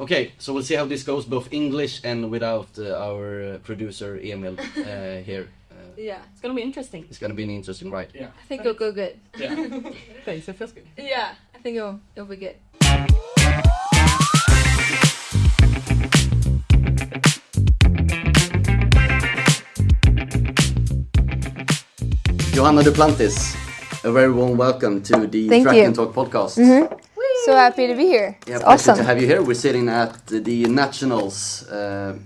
Okay, so we'll see how this goes, both English and without our producer Emil here. Yeah, it's gonna be interesting. It's gonna be an interesting ride. Yeah, I think it'll go good. Yeah, thanks. It feels good. Yeah, I think it'll be good. Johanna Duplantis, a very warm welcome to the Thank Track you. and Talk podcast. Mm-hmm. So happy to be here. Yeah, it's pleasure awesome to have you here. We're sitting at the Nationals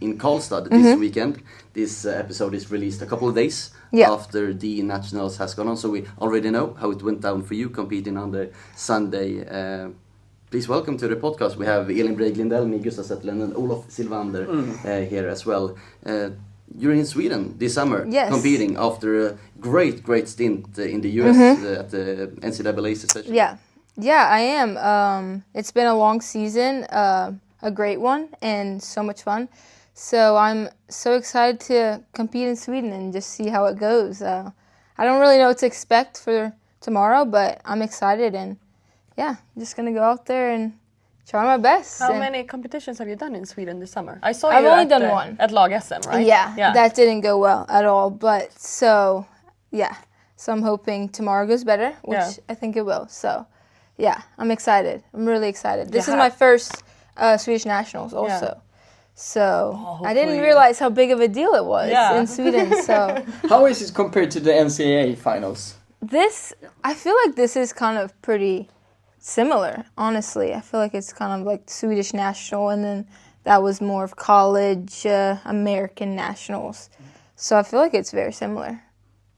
in Karlstad this weekend. This episode is released a couple of days after the Nationals has gone on, so we already know how it went down for you competing on the Sunday. Please welcome to the podcast. We have Elin Breig Lindell, Gustav Zetterlund and Olof Silvander here as well. You're in Sweden this summer, competing after a great stint in the US at the NCAA session. Yeah, I am. It's been a long season, a great one, and so much fun. So I'm so excited to compete in Sweden and just see how it goes. I don't really know what to expect for tomorrow, but I'm excited, and I'm just gonna go out there and try my best. How many competitions have you done in Sweden this summer? I saw I've you only done one at Lag SM, right? Yeah, that didn't go well at all. But so I'm hoping tomorrow goes better, which I think it will. So. Yeah, I'm excited. I'm really excited. This is my first Swedish Nationals also. Yeah. So I didn't realize how big of a deal it was in Sweden. So how is it compared to the NCAA finals? I feel like this is kind of pretty similar, honestly. I feel like it's kind of like Swedish National, and then that was more of college American Nationals. So I feel like it's very similar,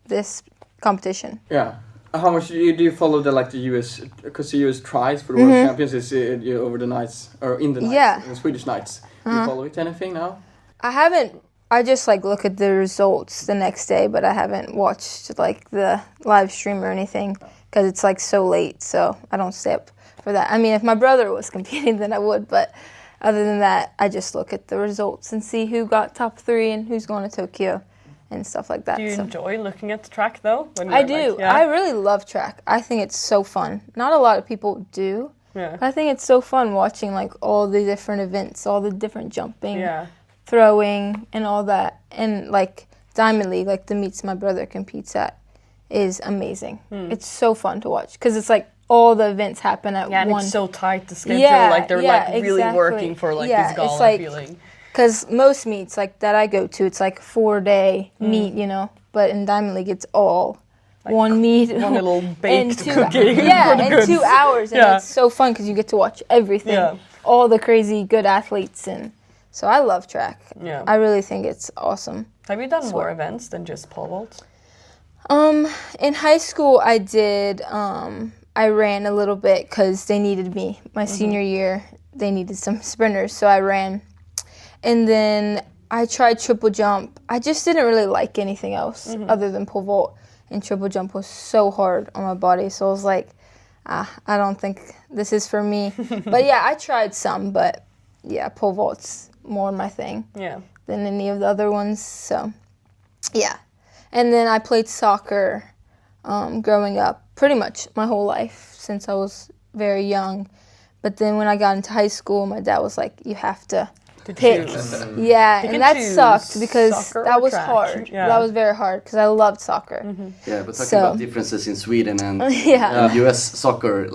this competition. Yeah. How much do you follow the US, because the US tries for the World Champions is over the nights, or in the nights, in the Swedish nights. Do you follow it anything now? I haven't. I just look at the results the next day, but I haven't watched the live stream or anything because it's so late, so I don't stay up for that. I mean, if my brother was competing, then I would, but other than that, I just look at the results and see who got top 3 and who's going to Tokyo. And stuff like that. Do you enjoy looking at the track though? I do. I really love track. I think it's so fun. Not a lot of people do. Yeah. But I think it's so fun watching all the different events, all the different jumping, throwing, and all that. And Diamond League, the meets my brother competes at, is amazing. It's so fun to watch because it's all the events happen at one. Yeah, and it's so tight the schedule. They're really working for this gala feeling. Because most meets that I go to, it's 4-day meet, But in Diamond League, it's all one meet, one little baked cookie. Yeah, in 2 hours, and it's so fun because you get to watch everything, all the crazy good athletes, and so I love track. Yeah, I really think it's awesome. Have you done more events than just pole vault? In high school, I did. I ran a little bit because they needed me. My senior year, they needed some sprinters, so I ran. And then I tried triple jump. I just didn't really like anything else other than pole vault. And triple jump was so hard on my body. So I was like, I don't think this is for me. But I tried some. But pole vault's more my thing than any of the other ones. So, And then I played soccer growing up pretty much my whole life since I was very young. But then when I got into high school, my dad was like, you have to pick. And that sucked because that was hard. That was very hard because I loved soccer. Yeah, but talking about differences in Sweden and US soccer,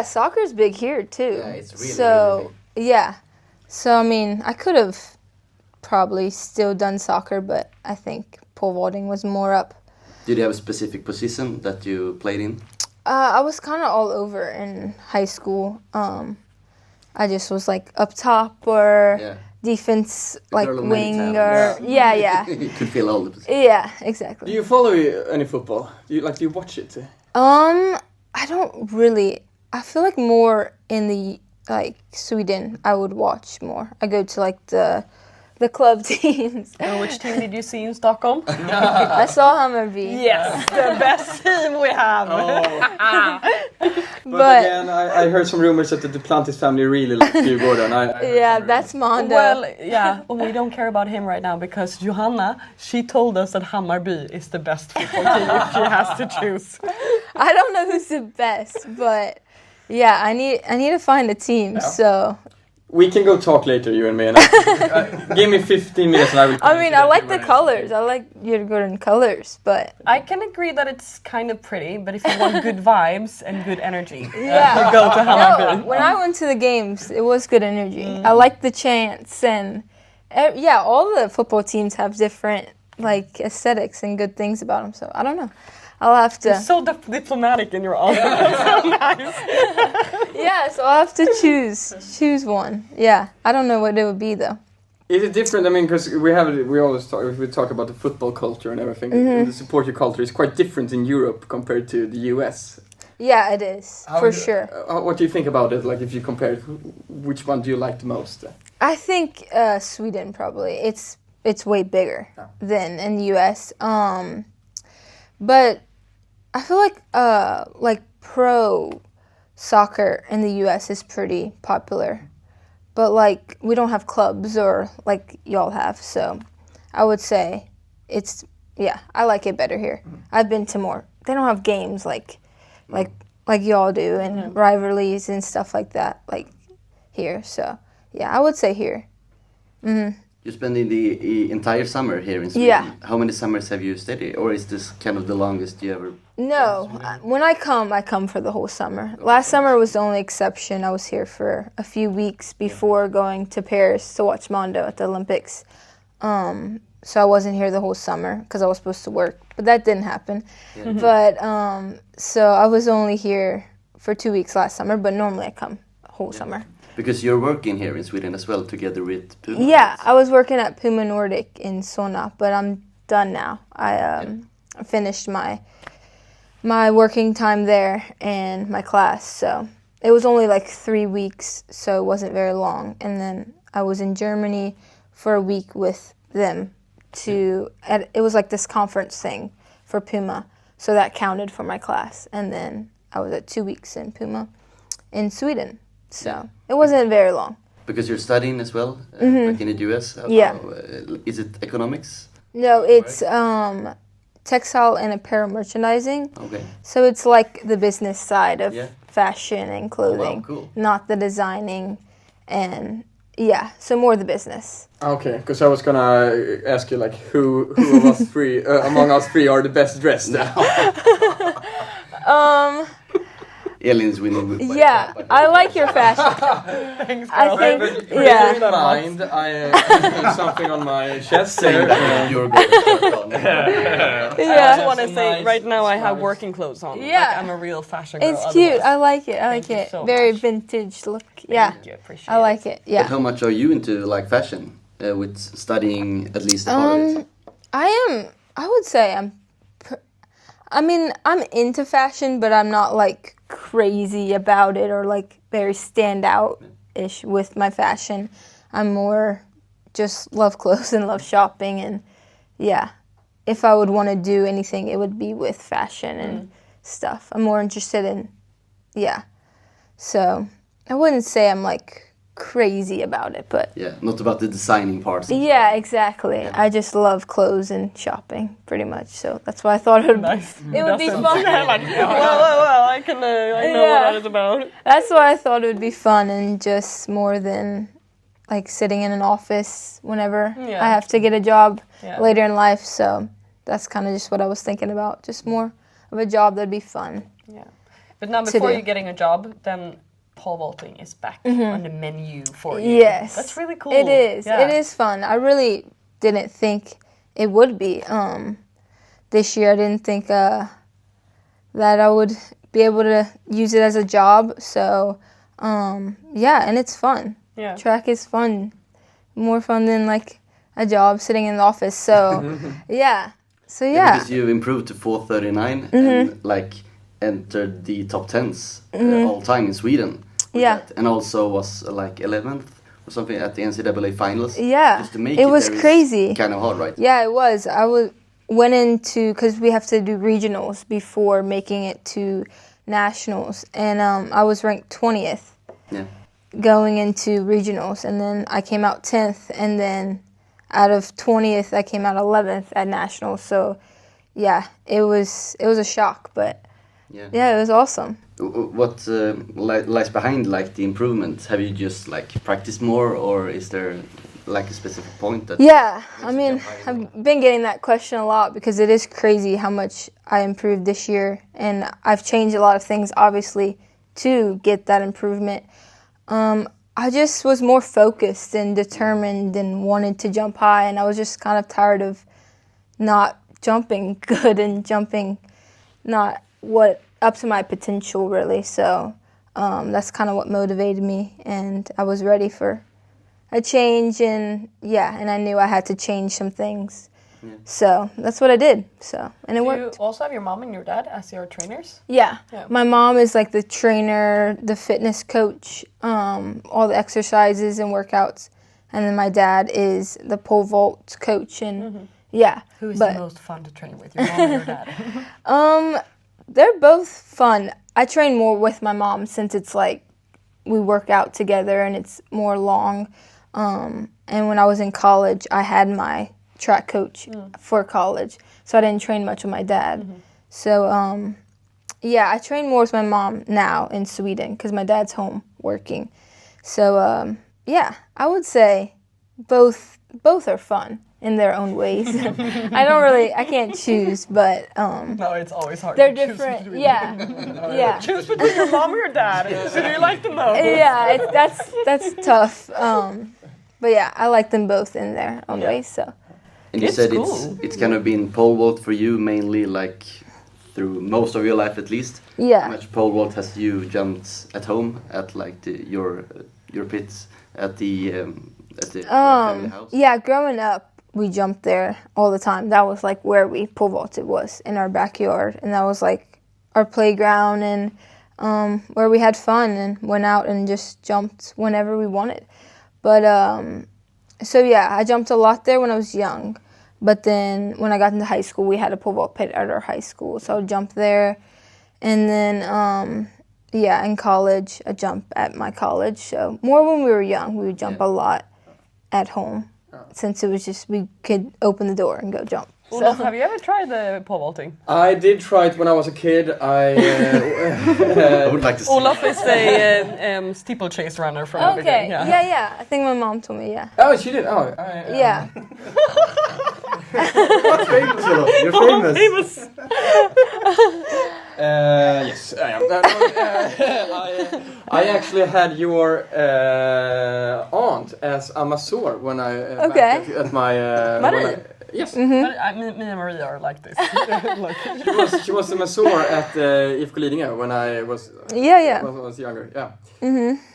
soccer is big here too. Yeah, it's really big. So I mean, I could have probably still done soccer, but I think pole vaulting was more up. Did you have a specific position that you played in? I was kind of all over in high school. I just was up top or defense, wing or You could feel all the positions. Yeah, exactly. Do you follow any football? Do you watch it? I don't really. I feel more in the Sweden. I would watch more. I go to the club teams. And which team did you see in Stockholm? I saw Hammarby. Yes, the best team we have. But again, I heard some rumors that the Duplantis family really likes you, Gordon. That's Mondo. Well, we don't care about him right now because Johanna, she told us that Hammarby is the best football team if she has to choose. I don't know who's the best, but I need to find a team. So We can go talk later, you and me. And give me 15 minutes and I will... I mean, I like the colors. I like your good colors, but... I can agree that it's kind of pretty, but if you want good vibes and good energy, Yeah. you go to Hammarby. No, when I went to the games, it was good energy. I liked the chants and... Yeah, all the football teams have different, like, aesthetics and good things about them, so I don't know. I'll have to... You're so diplomatic in your answer. That's so nice. Yeah, so I'll have to choose one. Yeah, I don't know what it would be though. Is it different? I mean, because we always talk about the football culture and everything. The supporter culture is quite different in Europe compared to the US. Yeah, it is for sure. What do you think about it? Like, if you compare it, which one do you like the most? I think Sweden probably. It's way bigger than in the US. But I feel like pro soccer in the US is pretty popular. But like we don't have clubs or like y'all have, so I would say I like it better here. I've been to more. They don't have games like y'all do and rivalries and stuff like that like here. So yeah, I would say here. You're spending the entire summer here in Sweden. Yeah. How many summers have you stayed here? Or is this kind of the longest you ever... No, when I come for the whole summer. Last summer was the only exception. I was here for a few weeks before going to Paris to watch Mondo at the Olympics. So I wasn't here the whole summer because I was supposed to work, but that didn't happen. Yeah. But so I was only here for 2 weeks last summer, but normally I come the whole summer. Because you're working here in Sweden as well, together with Puma. Yeah, I was working at Puma Nordic in Solna, but I'm done now. I finished my working time there and my class, so it was only like 3 weeks, so it wasn't very long. And then I was in Germany for a week with them it was like this conference thing for Puma, so that counted for my class. And then I was at 2 weeks in Puma in Sweden. So it wasn't very long. Because you're studying as well, like in the US? Is it economics? No, it's textile and apparel merchandising. Okay. So it's like the business side of fashion and clothing, cool. Not the designing and so more the business. Okay, because I was gonna ask you like who of us three among us three are the best dressed now. Elin's winning. I like your fashion. Thanks, I girl. think, Bear in mind, I have something on my chest. You're good. I also want to say, right now I have working clothes on. Yeah. Like, I'm a real fashion girl. It's cute. I like it. Thank you so Very much. vintage look. Thank you, appreciate I like it. Yeah. But how much are you into like fashion? With studying at least a part of it? I would say I'm into fashion, but I'm not like crazy about it or like very stand out-ish with my fashion. I'm more just love clothes and love shopping, and if I would want to do anything, it would be with fashion and stuff. I'm more interested in, so I wouldn't say I'm like crazy about it, but not about the designing parts. Exactly. I just love clothes and shopping pretty much, so that's why I thought it would be fun. Well, I know what that is about. That's why I thought it would be fun, and just more than like sitting in an office whenever I have to get a job later in life. So that's kind of just what I was thinking about, just more of a job that'd be fun. But now before you're getting a job, then pole vaulting is back on the menu for you. Yes. That's really cool. It is. It is fun. I really didn't think it would be. This year I didn't think that I would be able to use it as a job. So, and it's fun. Yeah. Track is fun. More fun than like a job sitting in the office. So, Because you improved to 4:39 and like entered the top 10s all time in Sweden. And also was like 11th or something at the NCAA finals. Just to make it was crazy. Kind of hard, right? Yeah, it was. Went into, because we have to do regionals before making it to nationals, and I was ranked 20th going into regionals, and then I came out 10th, and then out of 20th I came out 11th at nationals. So it was a shock, but Yeah, it was awesome. What lies behind like the improvement? Have you just like practiced more, or is there like a specific point that? Yeah, I mean, I've been getting that question a lot because it is crazy how much I improved this year, and I've changed a lot of things obviously to get that improvement. I just was more focused and determined and wanted to jump high, and I was just kind of tired of not jumping good and jumping not up to my potential really. So that's kind of what motivated me, and I was ready for a change, and I knew I had to change some things. So that's what I did. And it worked. You also have your mom and your dad as your trainers? Yeah. My mom is like the trainer, the fitness coach, all the exercises and workouts. And then my dad is the pole vault coach. And Who is the most fun to train with, your mom or your dad? They're both fun. I train more with my mom since it's like we work out together and it's more long. And when I was in college, I had my track coach for college, so I didn't train much with my dad. So I train more with my mom now in Sweden because my dad's home working. So I would say both are fun in their own ways. I can't choose, but no, it's always hard. They're to different. Choose Yeah. Choose between your mom or your dad. Who do you like the most? Yeah, that's tough. But yeah, I like them both in their own ways. So. And you said it's kind of been pole vault for you mainly, like through most of your life at least. Yeah. How much pole vault has you jumped at home at like your pits at the family house? Yeah, growing up we jumped there all the time. That was like where we pole vaulted, was in our backyard, and that was like our playground and where we had fun and went out and just jumped whenever we wanted. But I jumped a lot there when I was young. But then when I got into high school, we had a pole vault pit at our high school, so I would jump there. And then, in college, I jumped at my college. So more when we were young, we would jump a lot at home, since it was just we could open the door and go jump. Olof, have you ever tried the pole vaulting? I did try it when I was a kid. I would like to see. Olaf is a steeplechase runner from the beginning. Yeah. I think my mom told me, Oh, she did? Oh, yeah. What's famous, Olof? You're famous. Yes, I am. I actually had your aunt as a masseur when I back at my. Yes. But me and Maria are like this. She was a masseur at IFK Lidingö when I was was younger. Yeah.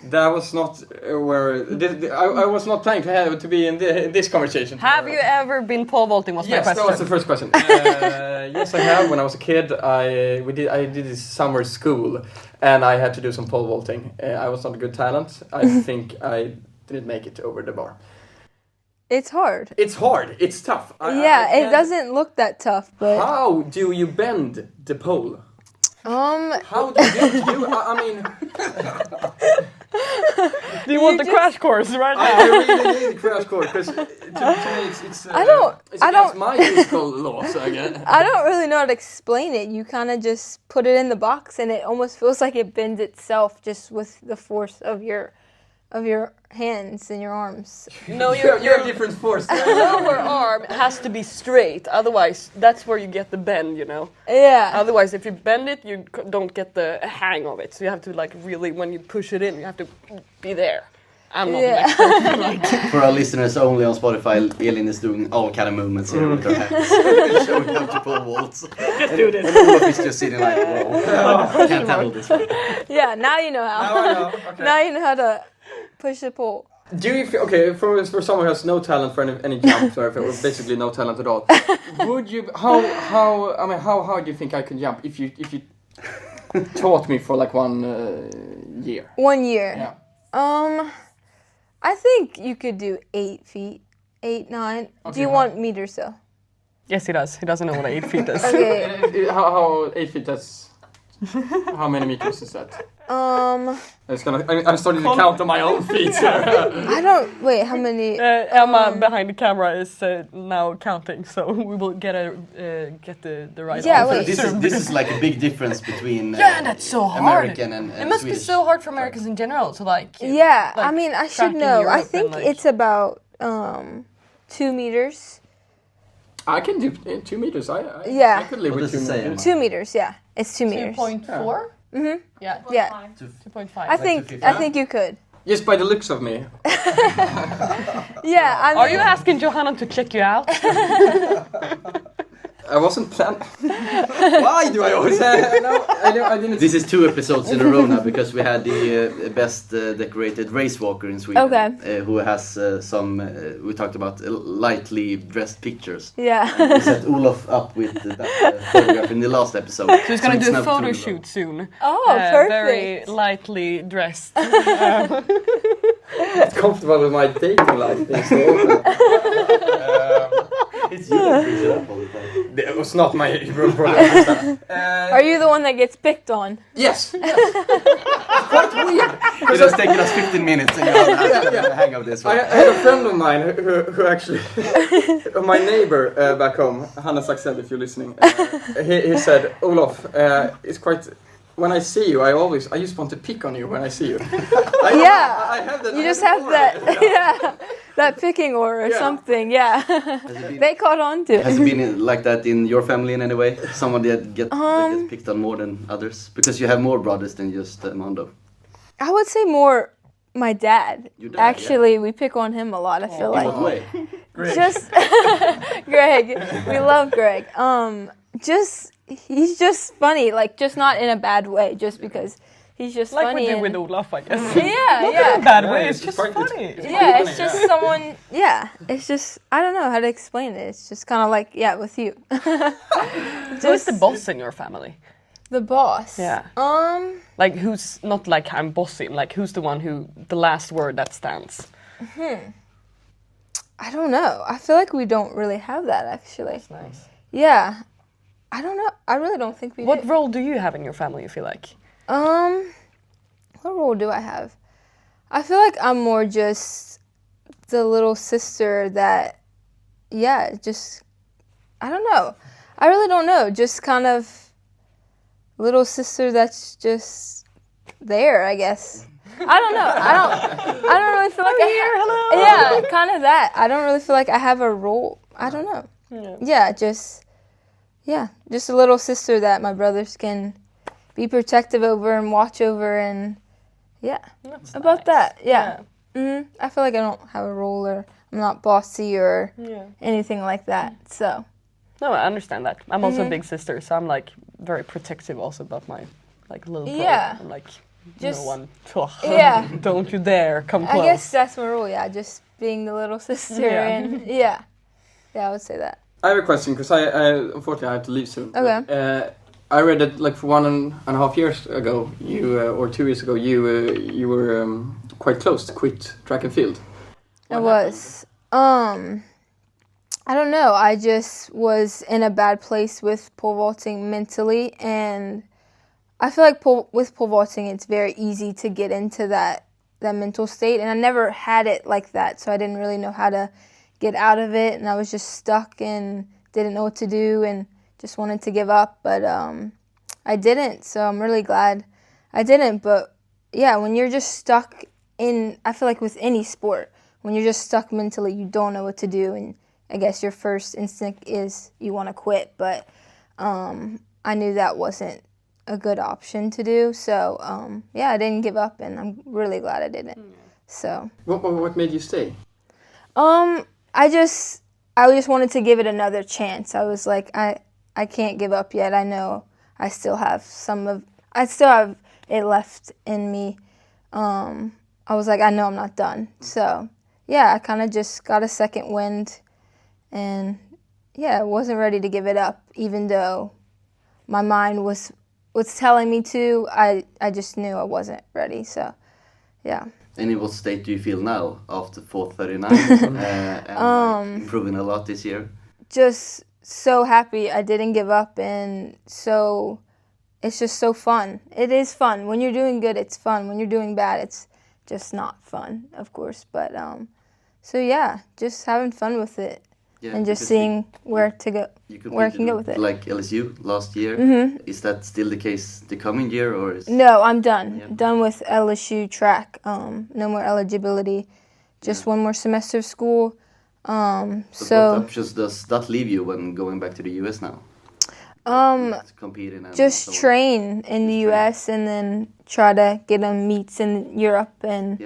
That was not where I was not planning to be in this conversation. Have you ever been pole vaulting? Was my question. Yes, that was the first question. Yes, I have. When I was a kid, I did this summer school, and I had to do some pole vaulting. I was not a good talent. I think I didn't make it over the bar. It's hard. It's hard. It's tough. It doesn't look that tough, but... How do you bend the pole? How do you I mean... Do you want the crash course right now? I really need the crash course, because to me it's against my physical laws again. I don't really know how to explain it. You kind of just put it in the box, and it almost feels like it bends itself just with the force of your hands and your arms. No, you have different force. Your lower arm has to be straight. Otherwise, that's where you get the bend, you know? Yeah. Otherwise, if you bend it, you don't get the hang of it. So you have to like really, when you push it in, you have to be there. I'm not an expert. For our listeners only on Spotify, Elin is doing all kind of movements here with her hands. Showing how to pole vaults. Just do this. And Olof is just sitting like, whoa, can't handle this one. Yeah, now you know how. Now I know. Okay. Now you know how to push the pole. Do you feel, for someone who has no talent for any jumps, or basically no talent at all, would you how hard do you think I could jump if you taught me for like 1 year? 1 year. Yeah. I think you could do 8 feet, 8, 9. Okay, do you want meters though? Yes, he does. He doesn't know what 8 feet is. Okay. How 8 feet? That's How many meters is that? Um, I'm starting to count on my own feet. I don't. Wait, how many? Emma behind the camera is now counting, so we will get the right Yeah, answer. wait. This is like a big difference between Yeah, that's so hard. American and It must Swedish. be so hard for Americans in general to like. Yeah, like, I mean, I should track in know. I Europe think and, like- it's about 2 meters. I can do 2 meters. I Yeah. could live What with does 2 it say, meters. 2 meters. Yeah, it's 2 meters. 2.4. Mhm. Yeah. Yeah, 2.5. I think 250. you could. Just by the looks of me. Yeah, I mean, Are you asking Johanna to check you out? I wasn't planning. Why do I always say no? I didn't. This is 2 episodes in a row now because we had the best decorated race walker in Sweden. Okay. Who has some. We talked about lightly dressed pictures. yeah. We set Olof up with that photograph in the last episode. So he's gonna it's do a now 2 in photo row. shoot soon. Oh, perfect. Very lightly dressed. comfortable with my dating life being so open. It's you that brings it up all the time. It was not my problem. Are you the one that gets picked on? Yes. Quite weird. It has taken us 15 minutes and you have the hang of this I one. had a friend of mine who actually, my neighbor back home, Hanna Saxell, if you're listening, he said, Olof, it's quite. When I see you, I just want to pick on you when I see you. Yeah. I have that. You just have that, yeah, that picking aura or Yeah. something, yeah. They caught on to Has it. it been like that in your family in any way? Someone that gets picked on more than others? Because you have more brothers than just Mondo. I would say more my dad. Your dad, Actually, we pick on him a lot, I feel In like. what way? Just Greg. We love Greg. He's just funny, like just not in a bad way, just because he's just Like funny. we do and- with Olaf, I guess. Yeah, Not yeah. in a bad way, Yeah, it's it's just quite- funny. Yeah, it's just someone. Yeah, it's just I don't know how to explain it. It's just kind of like with you. Who's the boss in your family? The boss. Yeah. Like who's not like I'm bossing, like who's the one who the last word that stands? I don't know. I feel like we don't really have that actually. That's nice. Yeah. I don't know. I really don't think we What do. role do you have in your family, you feel like? What role do I have? I feel like I'm more just the little sister that, just, I don't know. I really don't know. Just kind of little sister that's just there, I guess. I don't know. I don't really feel like hello. Yeah, kind of that. I don't really feel like I have a role. I don't know. Yeah, just a little sister that my brothers can be protective over and watch over and That's about nice. that. Yeah. I feel like I don't have a role or I'm not bossy or anything like that. So No, I understand that. I'm also a big sister, so I'm like very protective also about my like little brother. Yeah. I'm like Just- no one. Yeah. Don't you dare come close. I guess that's my role. Yeah, just being the little sister Yeah. and yeah, I would say that. I have a question because I unfortunately I have to leave soon. Okay. But, I read that like for 1.5 years ago, you or 2 years ago, you were quite close to quit track and field. I was. I don't know. I just was in a bad place with pole vaulting mentally, and I feel like with pole vaulting, it's very easy to get into that mental state, and I never had it like that, so I didn't really know how to get out of it, and I was just stuck and didn't know what to do, and just wanted to give up, but I didn't, so I'm really glad I didn't. But yeah, when you're just stuck in, I feel like with any sport, when you're just stuck mentally, you don't know what to do, and I guess your first instinct is you want to quit, but I knew that wasn't a good option to do, so I didn't give up, and I'm really glad I didn't. So What made you stay? I just wanted to give it another chance. I was like, I can't give up yet. I know I still have it left in me. I was like, I know I'm not done. So I kind of just got a second wind, and I wasn't ready to give it up, even though my mind was telling me to. I just knew I wasn't ready. So And in what state do you feel now after 439 and improving a lot this year? just so happy I didn't give up, and so it's just so fun. It is fun. When you're doing good, it's fun. When you're doing bad, it's just not fun, of course. But so yeah, just having fun with it and just seeing where to go, where I can go with it. Like LSU last year. Is that still the case the coming year, or is? No, I'm done. Yeah. Done with LSU track. No more eligibility. Just one more semester of school. So what options does that leave you when going back to the US now? Competing and just train in the US and then try to get them meets in Europe and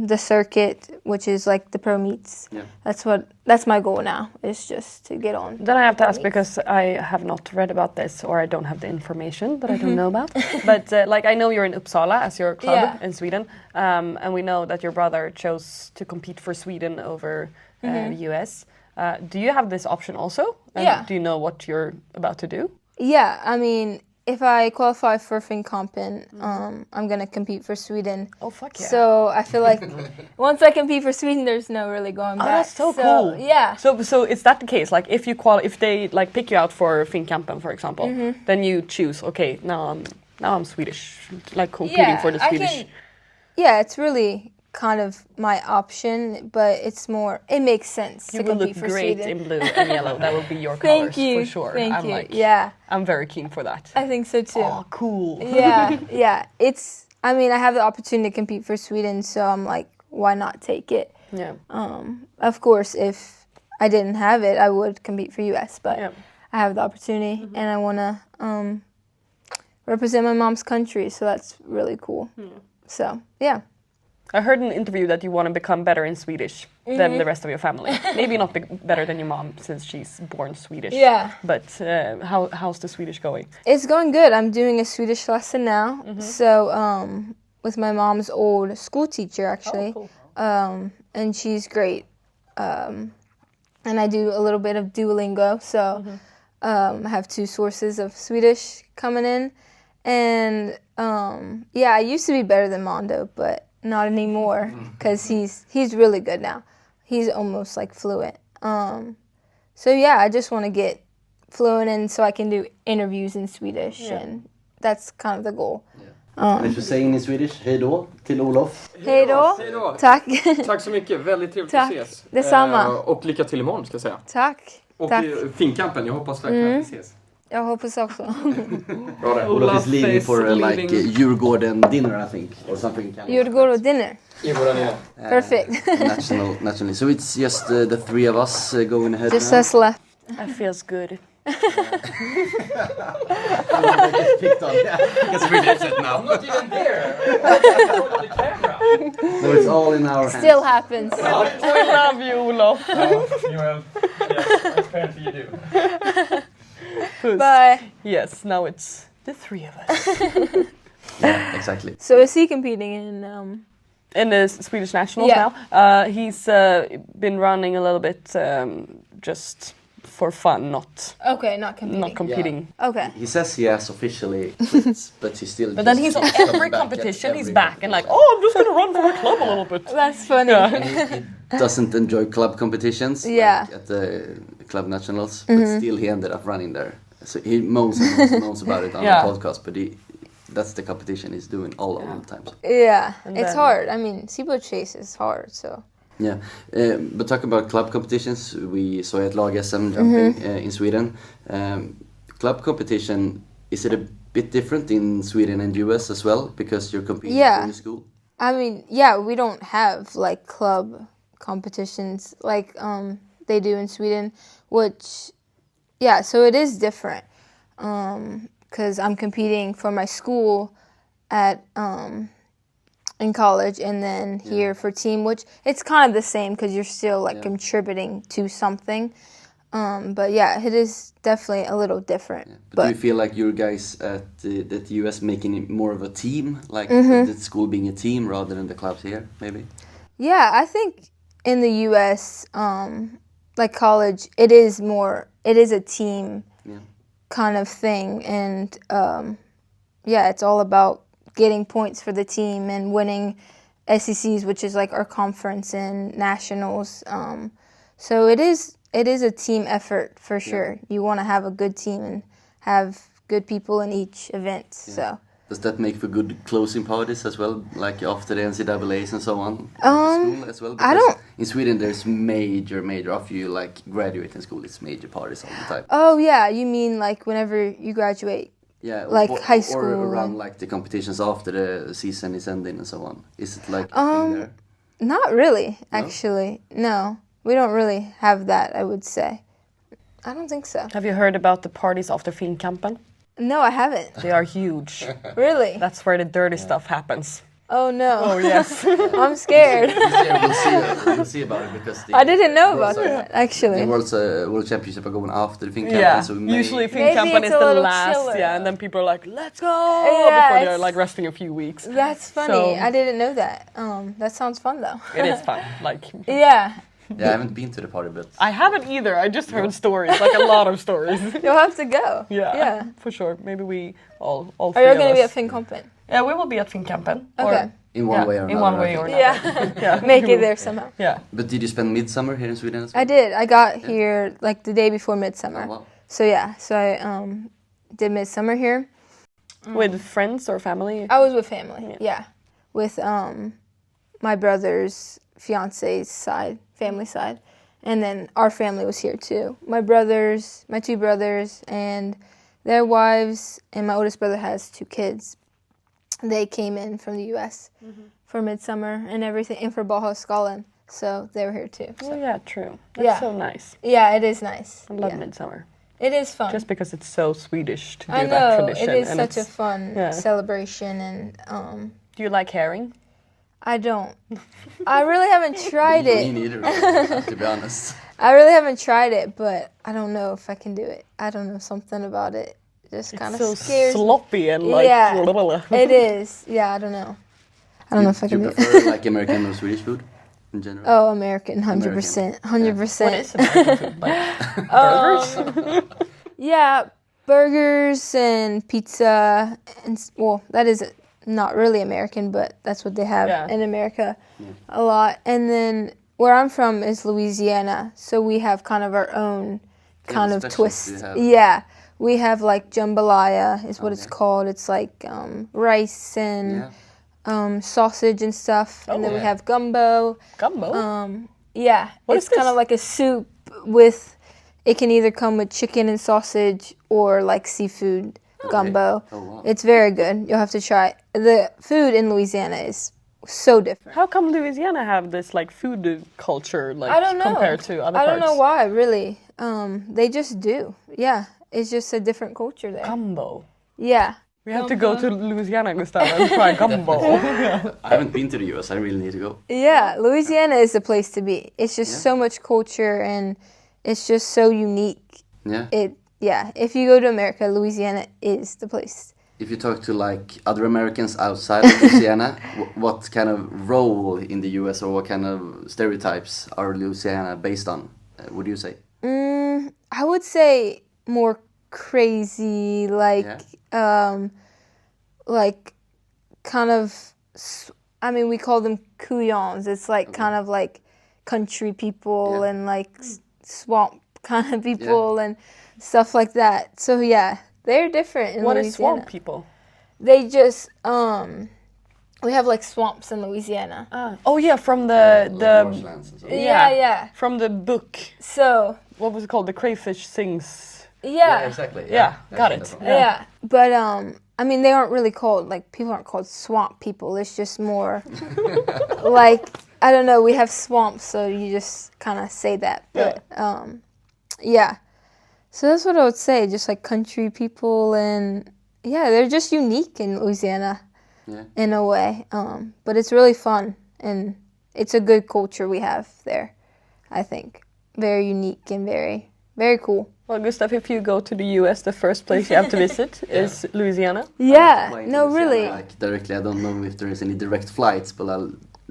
the circuit, which is like the pro meets. Yeah. That's my goal now, is just to get on. Then I have to ask, because I have not read about this, or I don't have the information that I don't know about. But like, I know you're in Uppsala as your club in Sweden, and we know that your brother chose to compete for Sweden over the US. Do you have this option also? And do you know what you're about to do? Yeah, I mean, if I qualify for Finnkampen, I'm going to compete for Sweden. Oh, fuck yeah. So I feel like once I compete for Sweden, there's no really going back. Oh, that's so cool. Yeah. So is that the case? Like, if they like pick you out for Finnkampen, for example, then you choose, okay, now I'm Swedish, like competing for the Swedish. Yeah, it's really kind of my option, but it makes sense to compete for Sweden. You will look great in blue and yellow. That will be your colors for sure. Thank you. I'm very keen for that. I think so too. Oh, cool. Yeah. I have the opportunity to compete for Sweden, so I'm like, why not take it? Yeah. Of course, if I didn't have it, I would compete for US, but I have the opportunity, and I want to represent my mom's country, so that's really cool. So, yeah. I heard in an interview that you want to become better in Swedish than the rest of your family. Maybe not better than your mom, since she's born Swedish. Yeah. But how's the Swedish going? It's going good. I'm doing a Swedish lesson now. So with my mom's old school teacher, actually. Oh, cool. And she's great. And I do a little bit of Duolingo. So I have 2 sources of Swedish coming in. And I used to be better than Mondo, but not anymore, because he's really good now. He's almost like fluent. So yeah, I just want to get fluent in so I can do interviews in Swedish, and that's kind of the goal. And if you're saying in Swedish, hej då till Olof. Hej då. Tack. Tack så mycket, väldigt trevligt att ses. Detsamma. Och lycka till imorgon, ska jag säga. Tack. Och Finnkampen, jag hoppas verkligen att vi ses. Jag hoppas också. Olof is leaving for like Djurgården dinner, I think, or something. Djurgården dinner. Perfect. Nationally. So it's just the 3 of us going ahead. Just now. us left. That feels good. Get picked on. Gets really upset now. I'm not even there. The camera. So it's all in our hands. Still happens. We love you, Olof. Yes, apparently you do. Bye. Yes, now it's the 3 of us. Yeah, exactly. So is he competing in the Swedish Nationals now? He's been running a little bit just for fun, not competing. Yeah. Okay. He says he has officially quit, but he still. But then he's on every competition. He's back and like, oh, I'm just gonna run for my club a little bit. That's funny. He doesn't enjoy club competitions. Yeah. Like at the club nationals, but still he ended up running there. So he moans and moans about it on the podcast, but that's the competition he's doing all the time. So. Yeah, it's hard. I mean, steeplechase is hard, so. Yeah, but talking about club competitions, we saw at Lag SM jumping in Sweden. Club competition, is it a bit different in Sweden and US as well, because you're competing in the school? I mean, we don't have like club competitions like they do in Sweden, which, so it is different because I'm competing for my school at in college, and then here for team, which it's kind of the same because you're still like contributing to something. But it is definitely a little different. Yeah. But do you feel like you guys at the US making it more of a team, like the school being a team rather than the clubs here, maybe? Yeah, I think in the US, like college, it is a team kind of thing, and it's all about getting points for the team and winning SECs, which is like our conference and nationals. So it is a team effort for sure. You want to have a good team and have good people in each event. Yeah. So. Does that make for good closing parties as well, like after the NCAAs and so on? School as well. Because I don't. In Sweden, there's major after you like graduate in school, it's major parties all the time. Oh yeah, you mean like whenever you graduate? Yeah, like high school or around like the competitions after the season is ending and so on. Is it like a thing there? Not really, actually. No, we don't really have that. I would say. I don't think so. Have you heard about the parties after Finnkampen? No, I haven't. They are huge. Really? That's where the dirty stuff happens. Oh no. Oh yes. I'm scared. We'll see about it because I didn't know about that actually. The World Championship are going after the Finnkampen. Yeah. So Usually Maybe Finnkampen it's is a the little last. chiller. Yeah, and then people are like, "Let's go!" Yeah, before they're it's- like resting a few weeks. That's funny. So- I didn't know that. That sounds fun though. It is fun. Like Yeah. Yeah, I haven't been to the party, but I haven't either. I just heard stories, like a lot of stories. You'll have to go. Yeah, Yeah. for sure. Maybe we all Are three you of going to be us. at Finnkampen? Yeah, we will be at Finnkampen. Okay. in one way or in another. one I way think. or another. Yeah. Yeah. Make it there somehow. Yeah. But did you spend midsummer here in Sweden as well? I did. I got here like the day before midsummer. Oh, wow. So yeah. So I did midsummer here. With friends or family? I was with family. Yeah. With my brother's fiance's side, family side. And then our family was here too. My two brothers and their wives, and my oldest brother has 2 kids. They came in from the U.S. For midsummer and everything, and for Baja so they were here too. So. Oh yeah, true. That's Yeah. so nice. Yeah, it is nice. I love Yeah. midsummer. It is fun. Just because it's so Swedish to do I that know, tradition. it is and such a it's- fun celebration, and Do you like herring? I don't. I really haven't tried Me it. neither, to be honest. I really haven't tried it, but I don't know if I can do it. I don't know, something about it just kind of So scares me. sloppy and like. Yeah. It is. Yeah, I don't know. I don't know if I Do can you do it. prefer like American or Swedish food in general? Oh, American, 100%. 100%. What is American food? Like burgers? Yeah, burgers and pizza, and well, that is not really American, but that's what they have in America a lot. And then where I'm from is Louisiana, so we have kind of our own kind of specials twist. you have. Yeah, we have like jambalaya is what it's called. It's like rice and sausage and stuff, and then we have gumbo. Gumbo? Yeah, What it's is kind of this? like a soup with. It can either come with chicken and sausage or like seafood gumbo. Oh, wow. It's very good. You'll have to try it. The food in Louisiana is so different. How come Louisiana have this like food culture like I don't know. compared to other I parts? don't know why, really. They just do. Yeah, it's just a different culture there. Gumbo. Yeah. We have to go to Louisiana, Gustav, and try gumbo. I haven't been to the US. I really need to go. Yeah, Louisiana is the place to be. It's just so much culture, and it's just so unique. Yeah. If you go to America, Louisiana is the place. If you talk to like other Americans outside of Louisiana, what kind of role in the US or what kind of stereotypes are Louisiana based on? Would you say? I would say more crazy, like kind of. I mean, we call them couillons. It's like kind of like country people and like swamp kind of people and stuff like that. So yeah, they're different in What Louisiana. is swamp people? They just we have like swamps in Louisiana. Oh yeah, from Like marshlands and so on. Yeah. From the book. So What was it called? The Crayfish Sings. yeah. Exactly. Yeah, got it. Yeah. But I mean, they aren't really called, like, people aren't called swamp people. It's just more like, I don't know, we have swamps, so you just kind of say that. But yeah. So that's what I would say, just like country people, and yeah, they're just unique in Louisiana in a way. But it's really fun, and it's a good culture we have there, I think. Very unique and very, very cool. Well, Gustav, if you go to the US, the first place you have to visit is Louisiana. Yeah, Flying to no, Louisiana, really. Like directly, I don't know if there is any direct flights, but I'll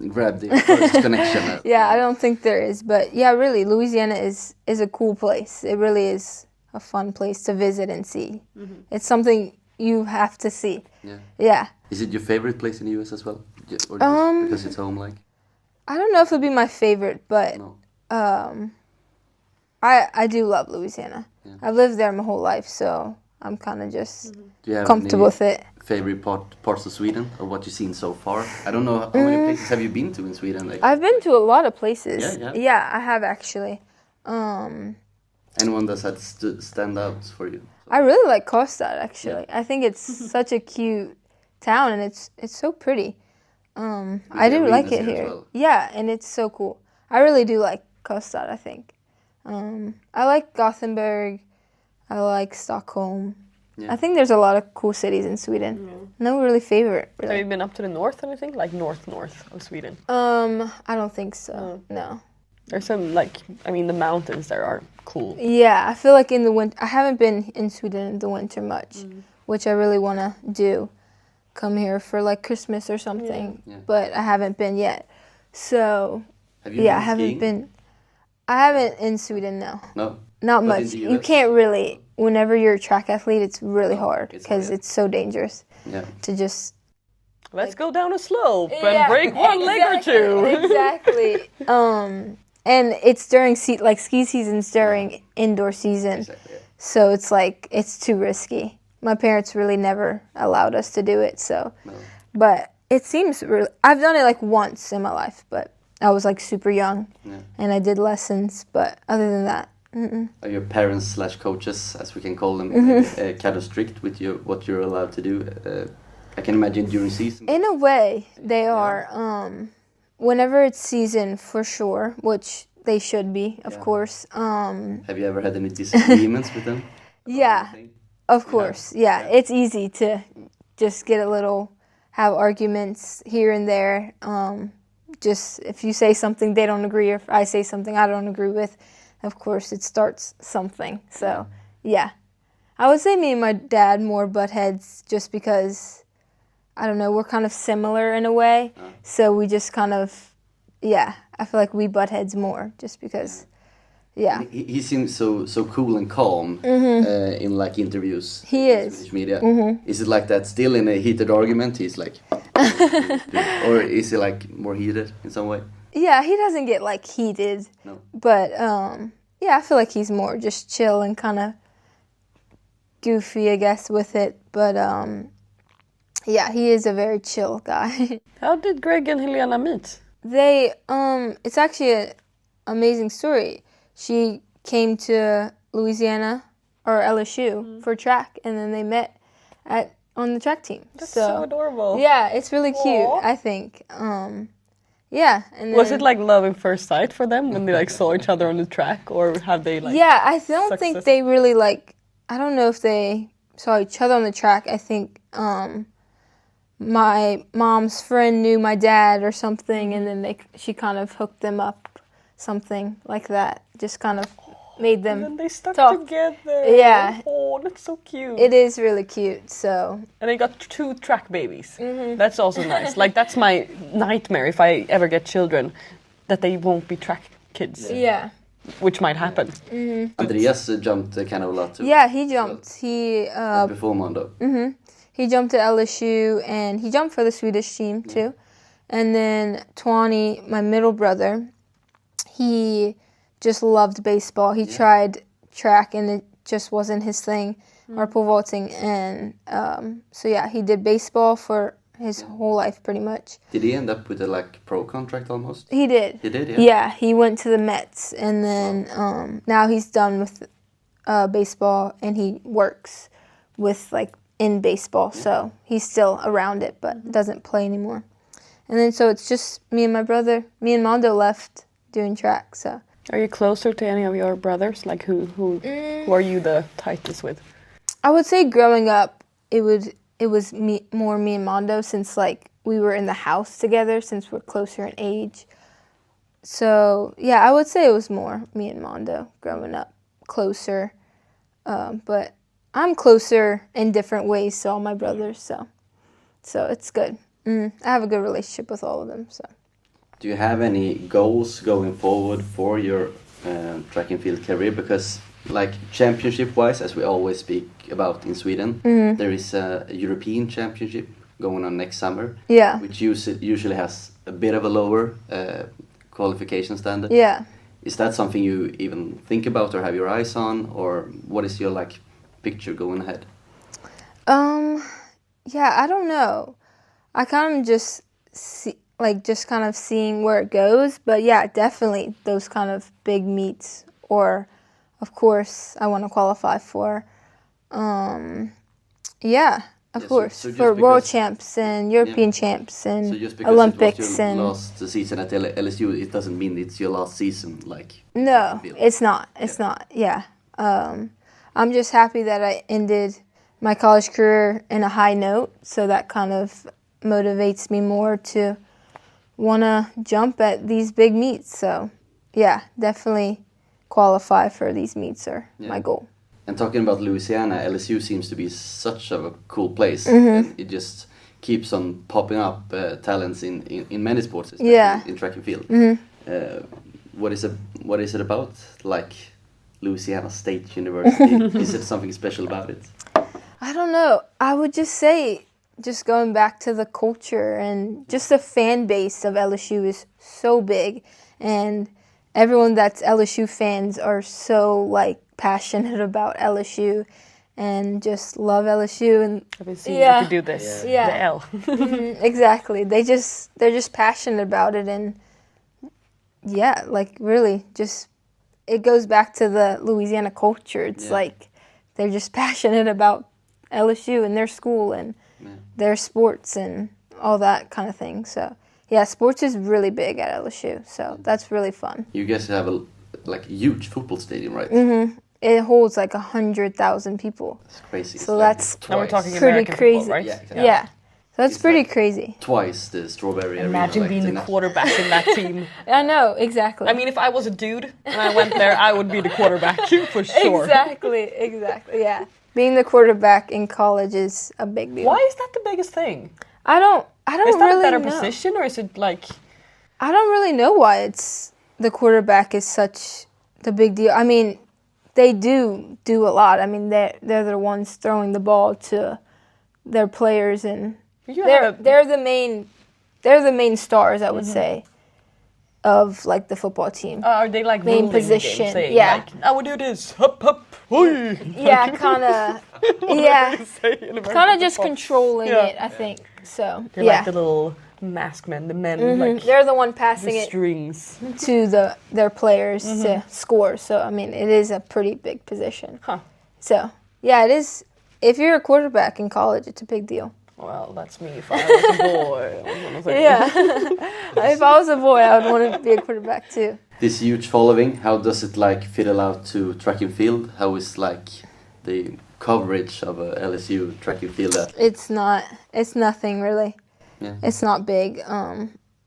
grab the first connection. Yeah, I don't think there is, but yeah, really, Louisiana is a cool place. It really is a fun place to visit and see. It's something you have to see. Yeah. Is it your favorite place in the US as well, or just because it's home? Like, I don't know if it'd be my favorite, but no. I do love Louisiana. I've lived there my whole life, so I'm kind of just Do you have comfortable with it. favorite parts of Sweden, or what you've seen so far? I don't know, how many places have you been to in Sweden? Like, I've been to a lot of places. Yeah. I have actually. Anyone that's had stand out for you? I really like Karlstad, actually. I think it's such a cute town, and it's so pretty. I do like it here. Well. Yeah, and it's so cool. I really do like Karlstad, I think. I like Gothenburg. I like Stockholm. Yeah. I think there's a lot of cool cities in Sweden. No really favorite. Have Really. you been up to the north or anything? Like north of Sweden? I don't think so. No. There's some the mountains there are cool. Yeah, I feel like in the winter, I haven't been in Sweden in the winter much, which I really want to do. Come here for like Christmas or something, but I haven't been yet. So, Have you I been haven't skiing? been. I haven't in Sweden, no. No. Not But in much. the You US? can't really. Whenever you're a track athlete, it's really hard it's because hard. it's so dangerous Yeah. to just. Let's go down a slope and break one leg or two. Exactly. And it's during ski season's during indoor season, Exactly. Yeah. so it's like it's too risky. My parents really never allowed us to do it, so. No. But it seems really. I've done it like once in my life, but I was like super young, and I did lessons. But other than that, Are your parents / coaches, as we can call them, kind of strict with what you're allowed to do? I can imagine during season. in a way, they are. Whenever it's season, for sure, which they should be, of course. Have you ever had any disagreements with them? Yeah, Anything? of course. Yeah, it's easy to just get have arguments here and there. Just if you say something they don't agree, or if I say something I don't agree with, of course it starts something. So, yeah. I would say me and my dad more butt heads just because, I don't know, we're kind of similar in a way. So we just kind of, I feel like we butt heads more just because, He seems so cool and calm in like interviews. He in is. Swedish media. Is it like that still in a heated argument? He's like, or is he like more heated in some way? Yeah, he doesn't get like heated. No. But I feel like he's more just chill and kind of goofy, I guess, with it. But he is a very chill guy. How did Greg and Helena meet? It's actually an amazing story. She came to Louisiana or LSU for track, and then they met on the track team. That's so adorable. Yeah, it's really cute, Aw. I think. And then, Was it like love at first sight for them when they like saw each other on the track, or have they like? Yeah, I don't think success- they really like. I don't know if they saw each other on the track. I think my mom's friend knew my dad or something, and then she kind of hooked them up, something like that. Just kind of made And then them. they stuck talk. together. Yeah. Oh, that's so cute. It is really cute. So And they got 2 track babies. That's also nice. Like that's my nightmare if I ever get children, that they won't be track kids, yeah, which might happen. Andreas jumped kind of a lot too. yeah, he jumped. Before Mondo. He jumped at LSU, and he jumped for the Swedish team, too. And then Twani, my middle brother, he just loved baseball. He tried track, and it just wasn't his thing, or pole vaulting. And he did baseball for his whole life, pretty much. Did he end up with a pro contract almost? He did. He did, yeah. Yeah, he went to the Mets, and then now he's done with baseball, and he works with, in baseball, so he's still around it, but doesn't play anymore. And then so it's just me and my brother. Me and Mondo left doing track. So Are you closer to any of your brothers? Like who are you the tightest with? I would say growing up, it was me and Mondo, since we were in the house together, since we're closer in age. So I would say it was more me and Mondo growing up, closer. But I'm closer in different ways to all my brothers, so it's good. I have a good relationship with all of them. So, Do you have any goals going forward for your track and field career? Because, championship-wise, as we always speak about in Sweden, there is a European Championship going on next summer. Yeah. Which usually has a bit of a lower qualification standard. Yeah. Is that something you even think about or have your eyes on, or what is your picture going ahead? Yeah, I don't know. I kind of just kind of seeing where it goes. But yeah, definitely those kind of big meets. Or, of course, I want to qualify for, of course, so just for world because- champs and European champs and So just because Olympics it was your and last season at LSU, it doesn't mean it's your last season. Like no, field. it's not. It's not. Yeah. I'm just happy that I ended my college career in a high note, so that kind of motivates me more to want to jump at these big meets. So, yeah, definitely qualify for these meets are my goal. And talking about Louisiana, LSU seems to be such a cool place. Mm-hmm. And it just keeps on popping up talents in many sports, especially in track and field. Mm-hmm. What is it about? Like Louisiana State University? Is it something special about it? I don't know. I would just say, just going back to the culture and just the fan base of LSU is so big, and everyone that's LSU fans are so passionate about LSU and just love LSU. And I've been seeing you do this. Yeah. The L. Exactly. They're just passionate about it, and yeah, really just it goes back to the Louisiana culture. It's they're just passionate about LSU and their school and their sports and all that kind of thing. So yeah, sports is really big at LSU. So that's really fun. You guys have a huge football stadium, right? Mm-hmm. It holds 100,000 people. It's crazy. So that's Now we're talking pretty American crazy. football, right? Yeah, exactly. Yeah. So that's It's pretty crazy. Twice the Strawberry Arena. Imagine being the national- quarterback in that team. I know, exactly. I mean, if I was a dude and I went there, I would be the quarterback for sure. Exactly, yeah. Being the quarterback in college is a big deal. Why is that the biggest thing? I don't Is that really a better know. position, or is it like... I don't really know why it's the quarterback is such the big deal. I mean, they do a lot. I mean, they're the ones throwing the ball to their players, and they're the main stars, I would say, of the football team. Are they Main ruling the position, game, saying, yeah. I would do this, hup, hup, hoi. Yeah, kind of. Yeah, kind of just controlling it, I think. So They're like the little masked men, the men, they're the one passing the it strings. to their players to score. So I mean, it is a pretty big position. Huh. So yeah, it is. If you're a quarterback in college, it's a big deal. Well, that's me if I was a boy. I was gonna say. Yeah. If I was a boy, I would want to be a quarterback too. This huge following, how does it fiddle out to track and field? How is the coverage of a LSU track and field? It's nothing really. Yeah. It's not big.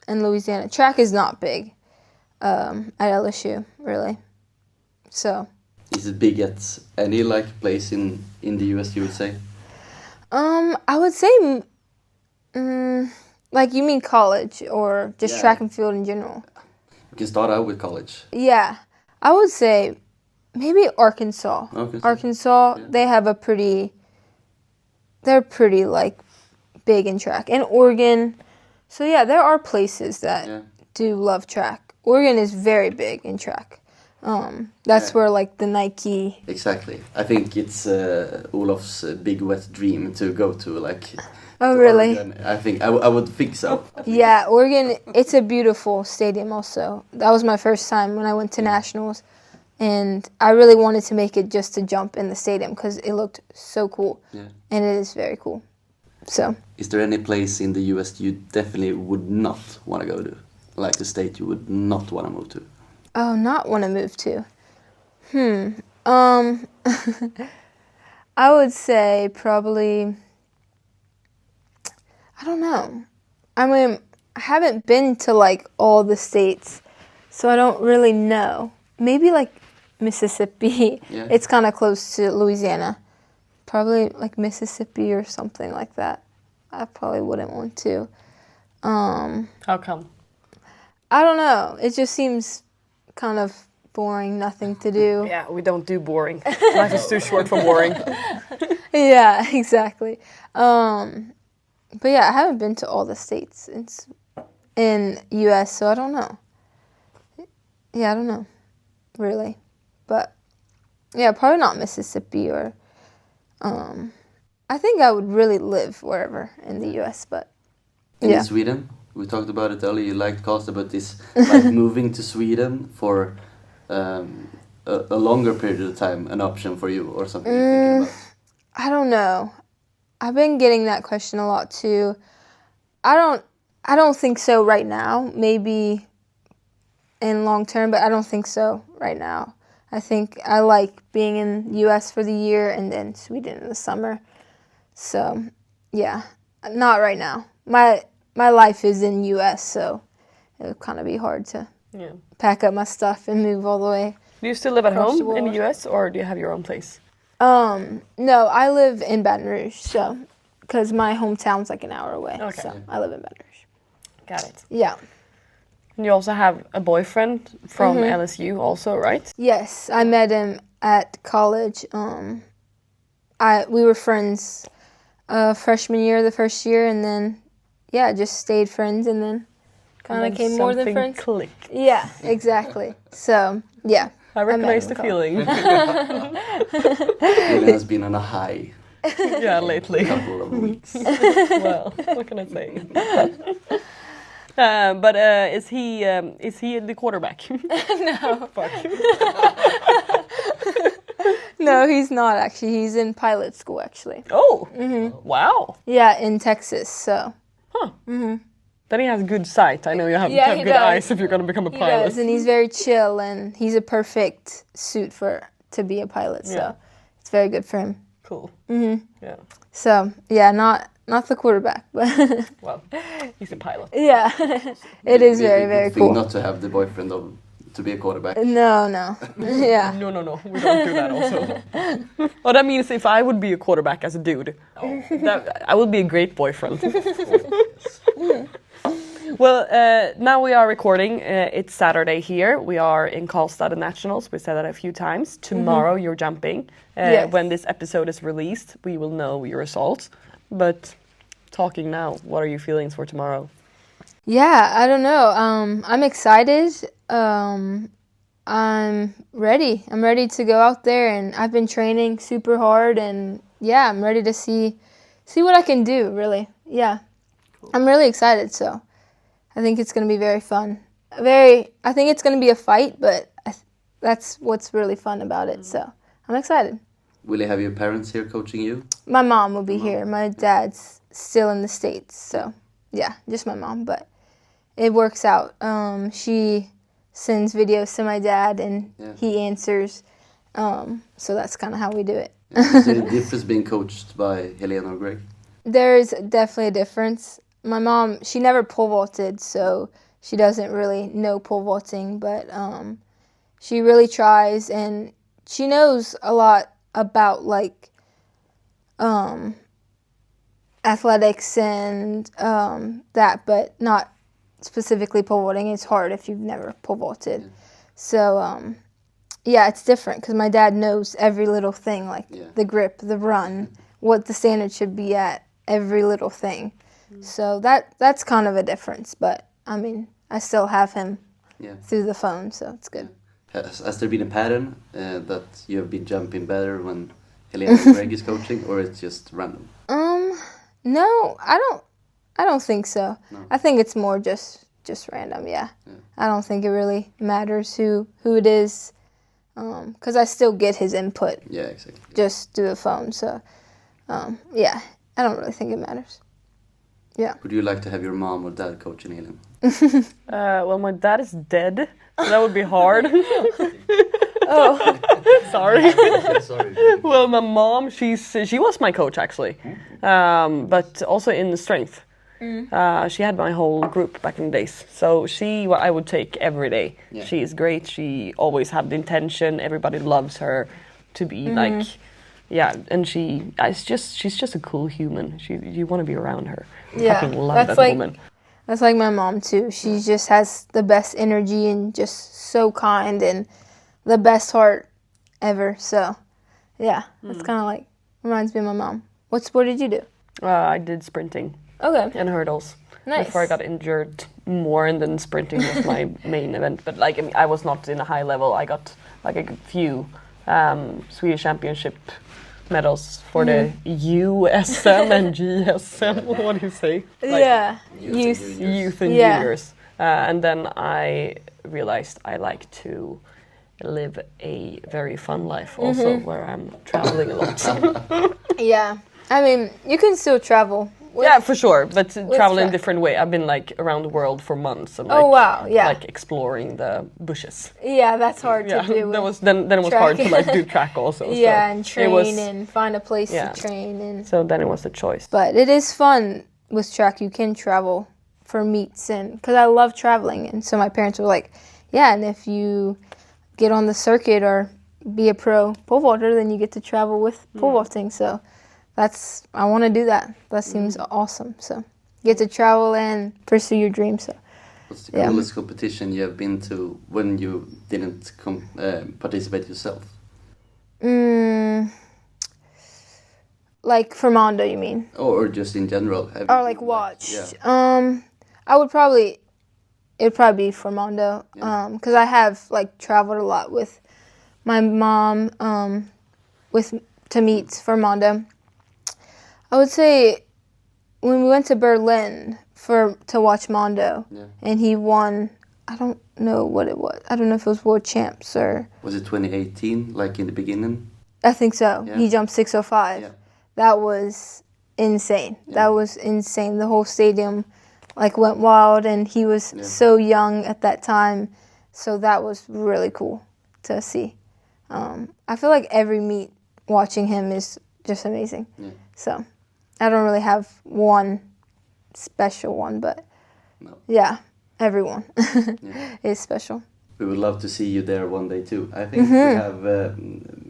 In Louisiana, track is not big. At LSU, really. So. Is it big at any place in the US? You would say. I would say, you mean college or just track and field in general? We can start out with college. Yeah, I would say maybe Arkansas. Arkansas, they have they're pretty big in track. And Oregon, so yeah, there are places that do love track. Oregon is very big in track. That's where the Nike. Exactly. I think it's Olof's big wet dream to go to Oh, really? Oregon. I think I would think so. Yeah, Oregon, it's a beautiful stadium also. That was my first time when I went to Nationals. And I really wanted to make it just to jump in the stadium because it looked so cool. Yeah. And it is very cool. So. Is there any place in the US you definitely would not want to go to? Like a state you would not want to move to? Oh, not want to move to. I would say probably, I don't know. I mean, I haven't been to all the states, so I don't really know. Maybe Mississippi. Yeah. It's kind of close to Louisiana. Probably Mississippi or something like that. I probably wouldn't want to. How come? I don't know. It just seems kind of boring, nothing to do. Yeah, we don't do boring. Life is too short for boring. Yeah, exactly. But yeah, I haven't been to all the states in U.S., so I don't know. Yeah, I don't know, really. But yeah, probably not Mississippi or I think I would really live wherever in the US, but in Sweden, we talked about it earlier. You liked Karlstad, but is like moving to Sweden for a longer period of time an option for you, or something you're thinking about? I don't know. I've been getting that question a lot too. I don't think so right now. Maybe in long term, but I don't think so right now. I think I like being in the US for the year and then Sweden in the summer. So, yeah, not right now. My life is in US, so it would kind of be hard to pack up my stuff and move all the way. Do you still live at home in the US, or do you have your own place? No, I live in Baton Rouge, so because my hometown's like an hour away. Okay. So I live in Baton Rouge. Got it. Yeah. And you also have a boyfriend from LSU also, right? Yes, I met him at college. We were friends freshman year, the first year, and then just stayed friends, and then kind of came more than friends. Clicked. Yeah, exactly. So yeah, I recognize the feeling. It has been on a high. Yeah, lately. Couple of weeks. Well, what can I say? But is he the quarterback? No. Fuck. No, he's not actually. He's in pilot school actually. Oh, wow. Yeah, in Texas. So. Huh. Then he has good sight. I know you have to have good eyes if you're going to become a pilot. He does, and he's very chill, and he's a perfect suit to be a pilot. So it's very good for him. Cool. Yeah. So yeah, not the quarterback, but well, he's a pilot. Yeah, it is very, very cool. Not to have the boyfriend to be a quarterback. No. Yeah. No. We don't do that also. Well, that means if I would be a quarterback as a dude, I would be a great boyfriend. Well, now we are recording. It's Saturday here. We are in Karlstad Nationals. We said that a few times. Tomorrow you're jumping. Yes. When this episode is released, we will know your results. But talking now, what are your feelings for tomorrow? Yeah, I don't know. I'm excited. I'm ready. I'm ready to go out there, and I've been training super hard, and yeah, I'm ready to see what I can do, really. Yeah. Cool. I'm really excited, so I think it's going to be very fun. I think it's going to be a fight, but that's what's really fun about it, so I'm excited. Will you have your parents here coaching you? My mom will be here. My dad's still in the States, so yeah, just my mom, but it works out. She sends videos to my dad, and he answers, so that's kind of how we do it. Is there a difference being coached by Helena or Greg? There's definitely a difference. My mom, she never pole vaulted, so she doesn't really know pole vaulting, but she really tries, and she knows a lot about like athletics and that, but not specifically pole vaulting. It's hard if you've never pole vaulted. Yeah. So it's different because my dad knows every little thing, like the grip, the run, what the standard should be at, every little thing. So that's kind of a difference, but I mean, I still have him through the phone, so it's good. Has there been a pattern that you have been jumping better when Helena and Greg is coaching, or it's just random? No, I don't think so. No. I think it's more just random, yeah. I don't think it really matters who it is, because I still get his input. Yeah, exactly. Just through the phone, so I don't really think it matters. Yeah. Would you like to have your mom or dad coaching Helena? Well, my dad is dead, so that would be hard. Oh, sorry. Sorry. Well, my mom, she was my coach actually, but also in the strength. She had my whole group back in the days, so I would take every day. Yeah. She is great. She always had the intention. Everybody loves her to be like, and she's just a cool human. You want to be around her. Yeah, fucking love that woman. That's like my mom too. She just has the best energy and just so kind and the best heart ever. So, yeah, that's kind of like reminds me of my mom. What sport did you do? I did sprinting. Okay. And hurdles. Nice. Before I got injured more, and then sprinting was my main event. But like, I mean, I was not in a high level. I got like a few Swedish championship medals for the USM and GSM. What do you say? Youth and juniors. And then I realized I like to live a very fun life also, where I'm traveling a lot. Yeah, I mean, you can still travel. Yeah, for sure, but travel in a different way. I've been like around the world for months and like exploring the bushes. Yeah, that's hard to do. That was then it was hard to like do track also. Yeah, and train and find a place to train and. So then it was a choice. But it is fun with track. You can travel for meets and because I love traveling, and so my parents were like, yeah, and if you get on the circuit or be a pro pole vaulter, then you get to travel with pole vaulting. So. I want to do that. That seems awesome. So, get to travel and pursue your dreams. So, what's the coolest competition you have been to when you didn't participate yourself? Like for Mondo, you mean? Or just in general? Or like watched? Yeah. It'd probably be for Mondo. Because I have like traveled a lot with my mom to meets for Mondo. I would say when we went to Berlin to watch Mondo, and he won, I don't know what it was. I don't know if it was World Champs or... Was it 2018, like in the beginning? I think so. Yeah. He jumped 605. Yeah. That was insane. Yeah. That was insane. The whole stadium like went wild, and he was so young at that time. So that was really cool to see. I feel like every meet watching him is just amazing. Yeah. So... I don't really have one special one, but everyone is special. We would love to see you there one day too. I think we have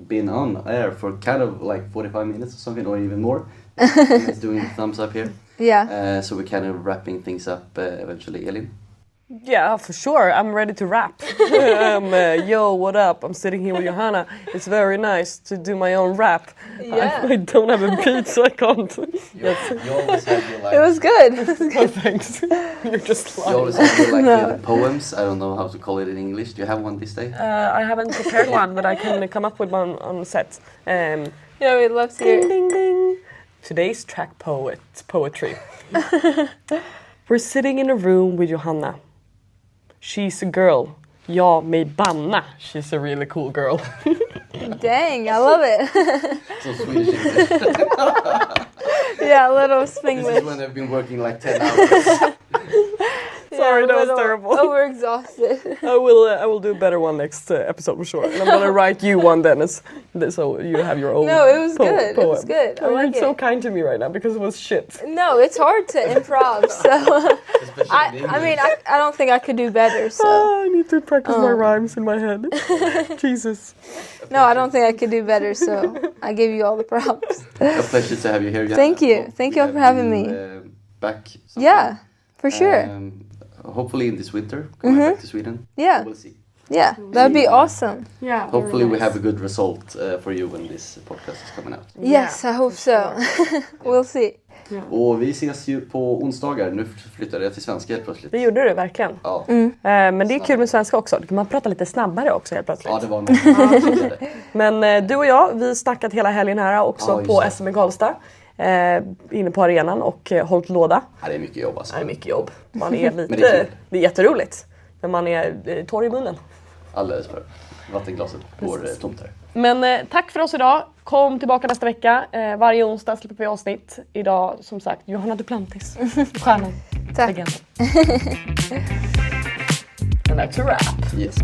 been on air for kind of like 45 minutes or something, or even more. It's doing the thumbs up here. Yeah. So we're kind of wrapping things up eventually, Elin. Yeah, for sure. I'm ready to rap. Yo, what up? I'm sitting here with Johanna. It's very nice to do my own rap. Yeah. I don't have a beat, so I can't. You always have your like... It was good. Oh, thanks. You're just lying. You always have your like poems. I don't know how to call it in English. Do you have one this day? I haven't prepared one, but I can come up with one on set. Yeah, we'd love to hear it. Ding, ding, ding. Today's track poetry. We're sitting in a room with Johanna. She's a girl. Ja, mig banna. She's a really cool girl. Dang, I love it. So Swedish English. Yeah, a little Spanglish. This is when I've been working like 10 hours. Sorry, that was terrible. Overexhausted. I will do a better one next episode for sure. And I'm gonna write you one then, so you have your own. No, it was good. Poem. It was good. I like You're so kind to me right now because it was shit. No, it's hard to improv. So I mean, I don't think I could do better. So I need to practice my rhymes in my head. Jesus. No, I don't think I could do better. So I give you all the props. A pleasure to have you here. Thank you. Thank you for having me. Back. Sometime. Yeah, for sure. Hopefully in this winter, going back to Sweden. Yeah. We'll see. Yeah, that'd be awesome. Yeah. Hopefully we have a good result for you when this podcast is coming out. Yes, I hope so. We'll see. Ja. Och vi ses ju på onsdagar. Nu flyttade jag till svenska helt plötsligt. Det gjorde du verkligen. Ja. Men det är kul med svenska också. Då kan man prata lite snabbare också helt plötsligt. Ja, det var något. Men du och jag, vi snackat hela helgen här också på SM i Karlstad. Inne på arenan och hållit låda. Ja, det är mycket jobb alltså. Det är mycket jobb. Man är lite, men det är jätteroligt. Men man är torr i munnen. Alldeles för. Vattenglaset går tomt här. Men tack för oss idag. Kom tillbaka nästa vecka. Varje onsdag släpper vi avsnitt. Idag som sagt Johanna Duplantis. Stjärnan. Tack. Legenden. And that's a wrap. Yes.